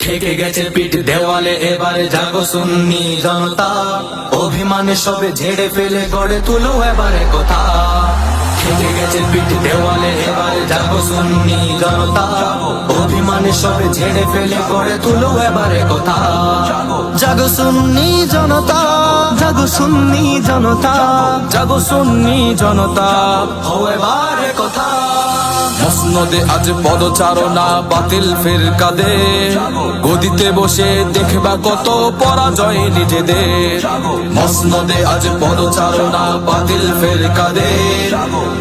ঠেকে গেছে পিঠ দেওয়ালে, এবারে জাগো সুন্নি জনতা। অভিমানে সবে ঝেড়ে ফেলে গড়ে তুলো এবারে কথা। ঠেকে গেছে পিঠ দেওয়ালে, এবারে জাগো সুন্নি জনতা। অভিমানে সবে ঝেড়ে ফেলে গড়ে তুলো এবারে কথা। জাগো সুন্নি জনতা, জাগো সুন্নি জনতা, জাগো সুন্নি জনতা, ও এবারে কথা। মসনদে আজ পদচারণা বাতিল ফিরকাদের, গদিতে বসে দেখবা কত পরাজয় নিজেদের। মসনদে আজ পদচারণা বাতিল ফিরকাদের,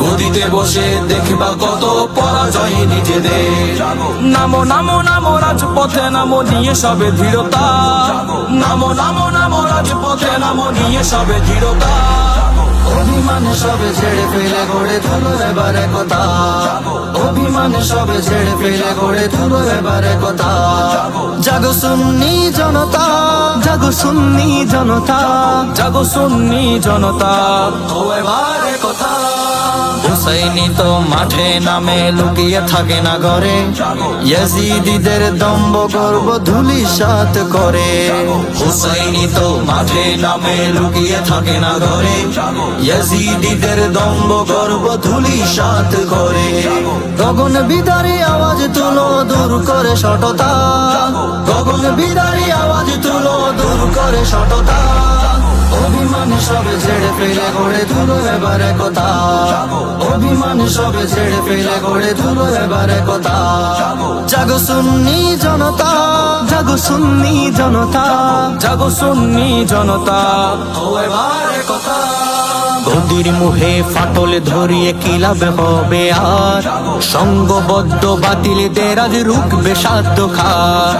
গদিতে বসে দেখবা কত পরাজয় নিজেদের। নামো নামো নামো রাজপথে, নামো নিয়ে সবে দৃঢ়তা। নামো নামো নামো রাজপথে, নামো নিয়ে সবে দৃঢ়তা। অভিমান সবে ছেড়ে ফেলে গড়ে তুলো এবারে কথা। অভিমান সবে ছেড়ে ফেলে গড়ে তুলো এবারে কথা। জাগো সুন্নি জনতা, জাগো সুন্নি জনতা, জাগো সুন্নি জনতা, ও এবারে কথা। হুসাইনি তো মাঠে নামে, লুকিয়ে থাকে না ঘরে। ইয়াজিদিদের দম্ভ গর্ব ধূলিসাৎ করে। হুসাইনি তো মাঠে নামে, লুকিয়ে থাকে না ঘরে। ইয়াজিদিদের দম্ভ গর্ব ধূলিসাৎ করে। গগন বিদারী আওয়াজ তুলো, দূর করে সটতা। গগন বিদারী আওয়াজ তুলো, দূর করে সটতা। অভিমান সবে ছেড়ে ফেলে গড়ে তুলো এবারে কথা। অভিমান সবে ছেড়ে ফেলে গড়ে তুলো এবারে কথা। জাগো সুন্নি জনতা, জাগো সুন্নি জনতা, জাগো সুন্নি জনতা, ও এবারে কথা। গদির মুহে ফাটল ধরিয়ে কি লাভ হবে আর, সঙ্গবদ্ধ বাতিলদের আজ রুখবে সাধ্য খার।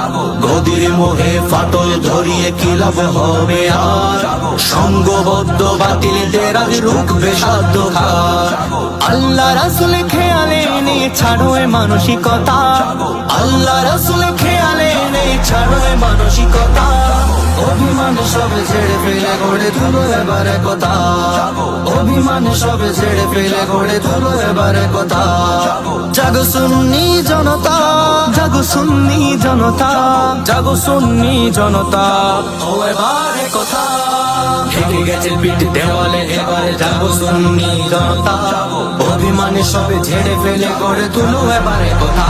গদির মোহে ফাটল ধরিয়ে কি লাভ হবে আর, সঙ্গবদ্ধ বাতিলদের আজ রুখবে সাধ্য খার। আল্লাহ রাসূল খেয়ালে নেই ছাড়ো এ মানসিকতা। আল্লাহ রাসূল খেয়ালে নেই ছাড়ো এ মানসিকতা। অভিমান সবে ছেড়ে ফেলে গড়ে তুলো এবারে কথা। অভিমান সবে ছেড়ে ফেলে গড়ে তুলো এবারে কথা। জাগো সুন্নি জনতা, জাগো সুন্নি জনতা, জাগো সুন্নি জনতা, ও এবারে কথা। ঠেকে গেছে পিঠ দেওয়ালে, এবারে জাগো সুন্নি জনতা। অভিমানে সবে ঝেড়ে ফেলে গড়ে তুলো এবারে কথা।